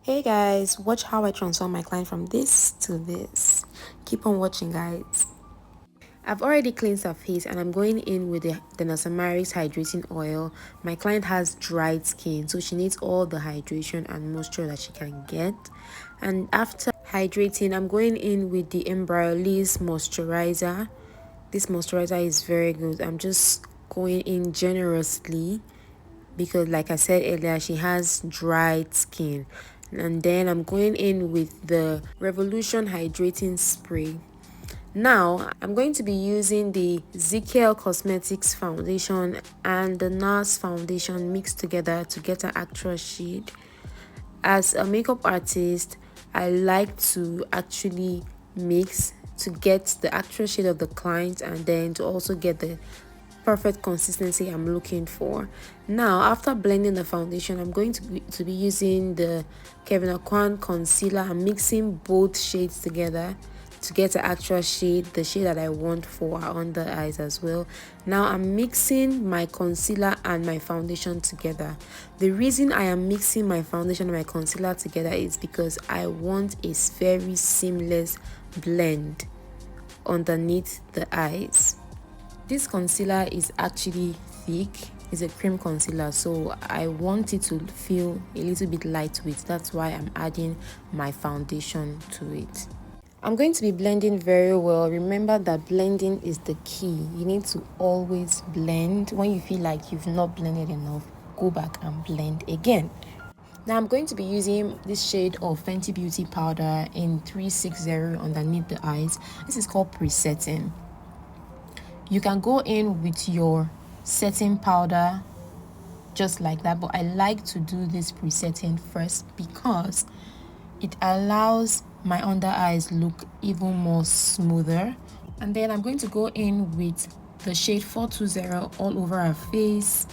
Hey guys, watch how I transform my client from this to this. Keep on watching, guys. I've already cleansed her face and I'm going in with the Nasamaris hydrating oil. My client has dried skin, so she needs all the hydration and moisture that she can get. And after hydrating, I'm going in with the Embryolisse moisturizer. This moisturizer is very good. I'm just going in generously because, like I said earlier, she has dried skin. And then I'm going in with the Revolution hydrating spray. Now I'm going to be using the ZKL Cosmetics foundation and the NARS foundation mixed together to get an actual shade. As a makeup artist, I like to actually mix to get the actual shade of the client and then to also get the perfect consistency I'm looking for. Now, after blending the foundation, I'm going to be using the Kevyn Aucoin concealer and mixing both shades together to get the actual shade, the shade that I want for our under eyes as well. Now I'm mixing my concealer and my foundation together. The reason I am mixing my foundation and my concealer together is because I want a very seamless blend underneath the eyes. This concealer is actually thick. It's a cream concealer, so I want it to feel a little bit lightweight. That's why I'm adding my foundation to it. I'm going to be blending very well. Remember that blending is the key. You need to always blend. When you feel like you've not blended enough, go back and blend again. Now I'm going to be using this shade of Fenty Beauty powder in 360 underneath the eyes. This is called pre-setting. You can go in with your setting powder just like that, but I like to do this pre-setting first because it allows my under eyes look even more smoother. And then I'm going to go in with the shade 420 all over her face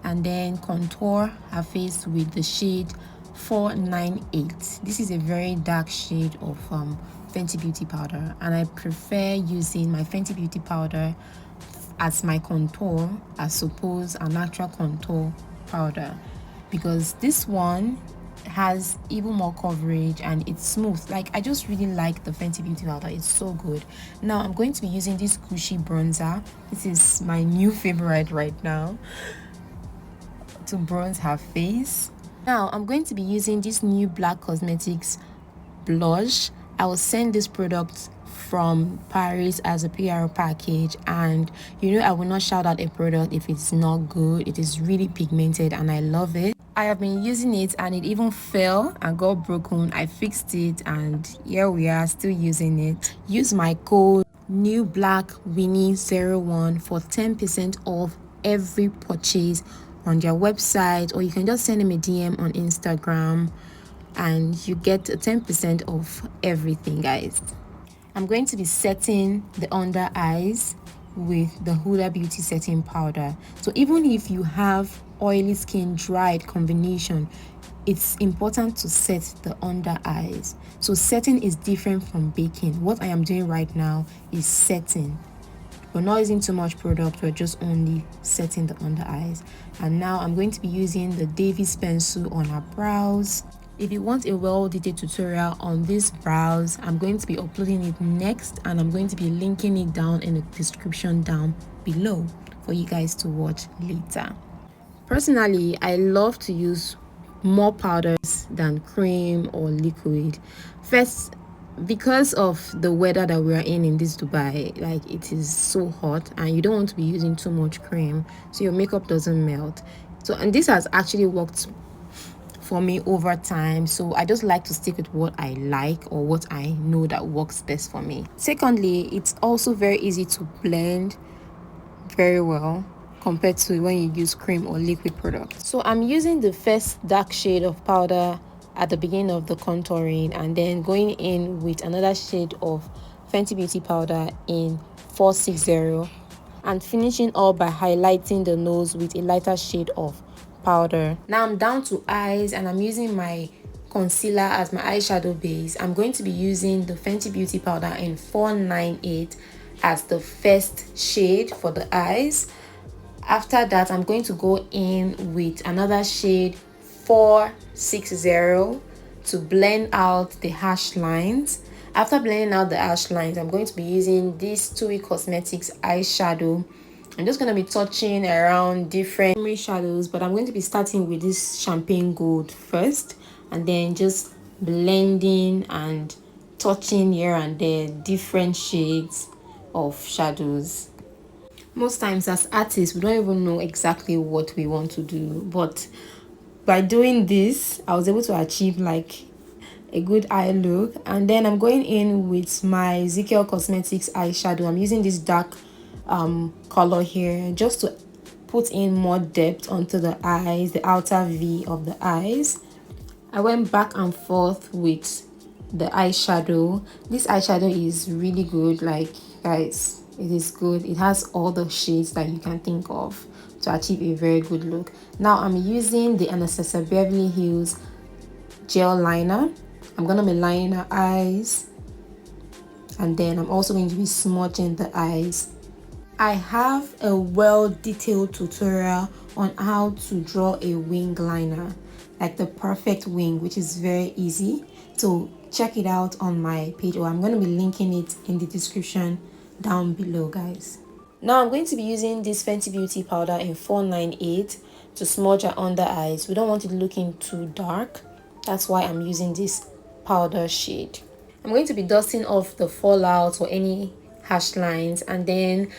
and then contour her face with the shade 498. This is a very dark shade of Fenty Beauty powder, and I prefer using my Fenty Beauty powder as my contour as opposed to a natural contour powder, because this one has even more coverage and it's smooth. Like, I just really like the Fenty Beauty powder. It's so good. Now I'm going to be using this Cushy bronzer. This is my new favorite right now to bronze her face. Now I'm going to be using this new Black Cosmetics blush. I will send this product from Paris as a PR package, and I will not shout out a product if it's not good. It is really pigmented and I love it. I have been using it and it even fell and got broken. I fixed it and here we are still using it. Use my code NewBlackWinnie01 for 10% off every purchase on their website, or you can just send them a DM on Instagram and you get 10% off everything, guys. I'm going to be setting the under eyes with the Huda Beauty setting powder. So even if you have oily skin, dried combination, it's important to set the under eyes. So setting is different from baking. What I am doing right now is setting. We're not using too much product, we're just only setting the under eyes. And now I'm going to be using the Davis pencil on her brows. If you want a well-detailed tutorial on these brows, I'm going to be uploading it next, and I'm going to be linking it down in the description down below for you guys to watch later. Personally, I love to use more powders than cream or liquid. First, because of the weather that we are in this Dubai, like, it is so hot and you don't want to be using too much cream so your makeup doesn't melt. And this has actually worked for me over time, so I just like to stick with what I like or what I know that works best for me. Secondly, it's also very easy to blend very well compared to when you use cream or liquid product. So I'm using the first dark shade of powder at the beginning of the contouring and then going in with another shade of Fenty Beauty powder in 460 and finishing all by highlighting the nose with a lighter shade of powder. Now I'm down to eyes and I'm using my concealer as my eyeshadow base. I'm going to be using the Fenty Beauty powder in 498 as the first shade for the eyes. After that, I'm going to go in with another shade 460 to blend out the harsh lines. After blending out the harsh lines, I'm going to be using this TUI Cosmetics eyeshadow. I'm just going to be touching around different shadows, but I'm going to be starting with this champagne gold first, and then just blending and touching here and there different shades of shadows. Most times as artists, we don't even know exactly what we want to do, but by doing this, I was able to achieve like a good eye look. And then I'm going in with my ZKL Cosmetics eyeshadow. I'm using this dark color here just to put in more depth onto the eyes, the outer V of the eyes. I went back and forth with the eyeshadow. This eyeshadow is really good, like guys, it is good. It has all the shades that you can think of to achieve a very good look. Now I'm using the Anastasia Beverly Hills gel liner. I'm gonna be lining her eyes, and then I'm also going to be smudging the eyes. I have a well-detailed tutorial on how to draw a wing liner, like the perfect wing, which is very easy. So check it out on my page, or I'm going to be linking it in the description down below, guys. Now I'm going to be using this Fenty Beauty powder in 498 to smudge our under eyes. We don't want it looking too dark. That's why I'm using this powder shade. I'm going to be dusting off the fallouts or any harsh lines, and then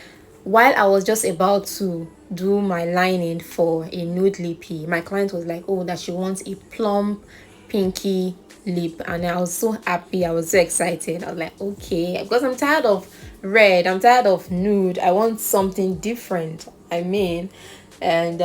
while I was just about to do my lining for a nude lippy, my client was like, oh, that she wants a plump pinky lip, and I was so happy. I was so excited. I was like, okay, because I'm tired of red, I'm tired of nude, I want something different. And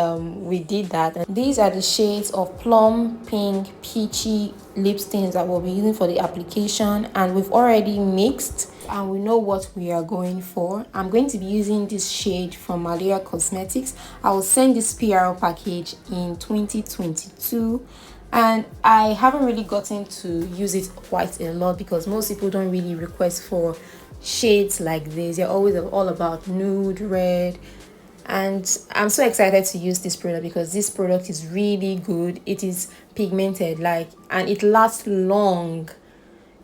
we did that. And these are the shades of plum pink peachy lip stains that we'll be using for the application, and we've already mixed and we know what we are going for. I'm going to be using this shade from Malaria Cosmetics. I will send this PR package in 2022, and I haven't really gotten to use it quite a lot because most people don't really request for shades like this. They're always all about nude, red, and I'm so excited to use this product because this product is really good. It is pigmented, like, and it lasts long.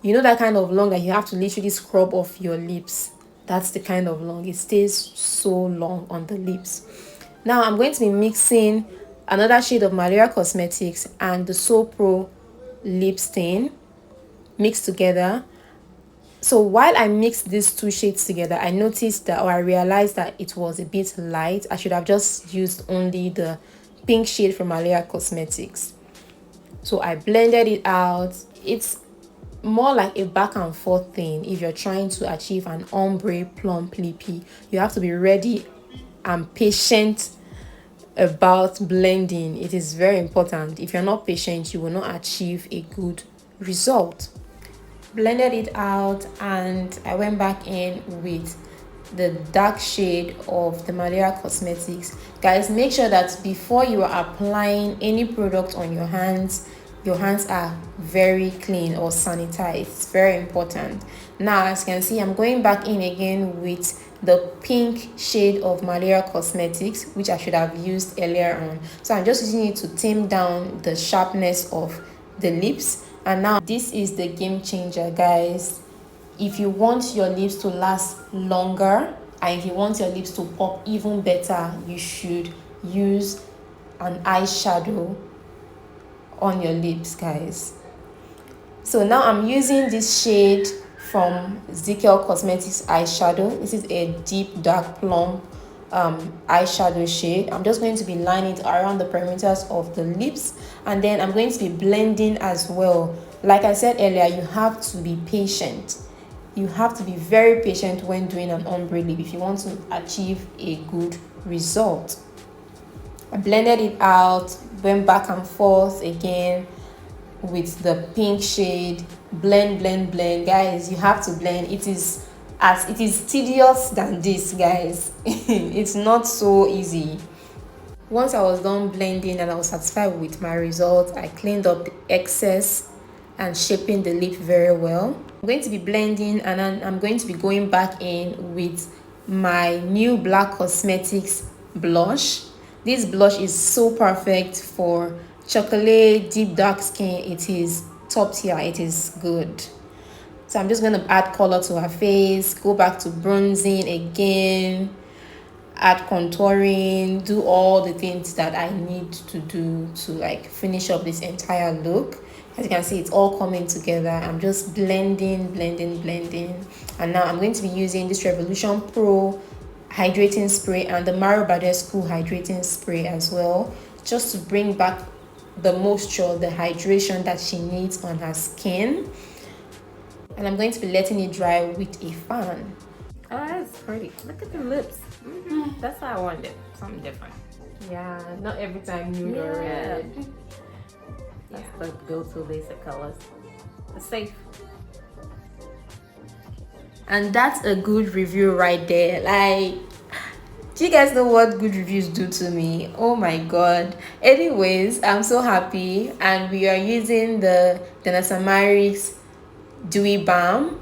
You know that kind of long that you have to literally scrub off your lips. That's the kind of long. It stays so long on the lips. Now I'm going to be mixing another shade of Malaria Cosmetics and the So Pro lip stain mixed together. So while I mixed these two shades together, I noticed that, or I realized that it was a bit light. I should have just used only the pink shade from Malaria Cosmetics. So I blended it out. It's more like a back and forth thing. If you're trying to achieve an ombre plump lippy, you have to be ready and patient about blending. It is very important. If you're not patient, you will not achieve a good result. Blended it out, and I went back in with the dark shade of the Malaria Cosmetics. Guys, make sure that before you are applying any product on your hands are very clean or sanitized. It's very important. Now, as you can see, I'm going back in again with the pink shade of Malaria Cosmetics, which I should have used earlier on. So I'm just using it to tame down the sharpness of the lips. And now this is the game changer, guys. If you want your lips to last longer and if you want your lips to pop even better, you should use an eyeshadow on your lips, guys. So now I'm using this shade from ZKL Cosmetics eyeshadow. This is a deep dark plum eyeshadow shade. I'm just going to be lining it around the perimeters of the lips, and then I'm going to be blending as well. Like I said earlier, you have to be patient. You have to be very patient when doing an ombre lip if you want to achieve a good result. I blended it out, went back and forth again with the pink shade. Blend, guys. You have to blend. It is tedious than this, guys. It's not so easy. Once I was done blending and I was satisfied with my result, I cleaned up the excess and shaping the lip very well. I'm going to be blending, and then I'm going to be going back in with my new Black Cosmetics blush. This blush is so perfect for chocolate deep dark skin. It is top tier. It is good. So I'm just going to add color to her face, go back to bronzing again, add contouring, do all the things that I need to do to like finish up this entire look. As you can see, it's all coming together. I'm just blending. And now I'm going to be using this Revolution Pro hydrating spray and the Maro Badescu hydrating spray as well, just to bring back the moisture, the hydration that she needs on her skin. And I'm going to be letting it dry with a fan. Oh, that's pretty. Look at the lips. That's how I wanted it. Something different. Yeah, not every time nude or red. That's the go-to basic colors. It's safe. And that's a good review right there. Like, do you guys know what good reviews do to me? Oh my god. Anyways, I'm so happy, and we are using the Nasamari's dewy balm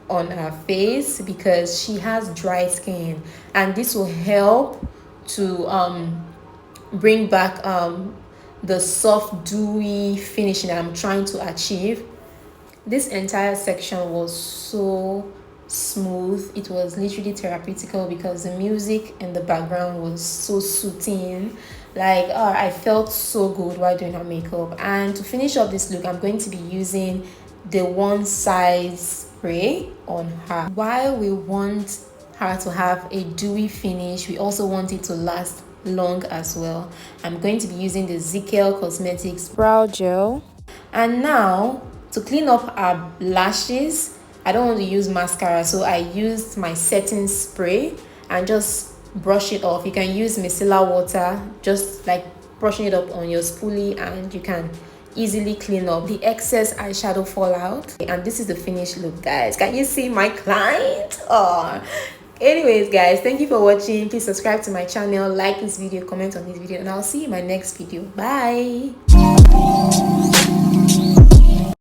on her face because she has dry skin, and this will help to bring back the soft dewy finishing that I'm trying to achieve. This entire section was so smooth. It was literally therapeutical because the music in the background was so soothing. Like, I felt so good while doing her makeup. And to finish up this look, I'm going to be using the One Size spray on her. While we want her to have a dewy finish, we also want it to last long as well. I'm going to be using the ZKL Cosmetics brow gel. And now to clean up our lashes, I don't want to use mascara, so I used my setting spray and just brush it off. You can use micellar water, just like brushing it up on your spoolie, and you can easily clean up the excess eyeshadow fallout. And this is the finished look, guys. Can you see my client? Oh, anyways, guys, thank you for watching. Please subscribe to my channel, like this video, comment on this video, and I'll see you in my next video. Bye.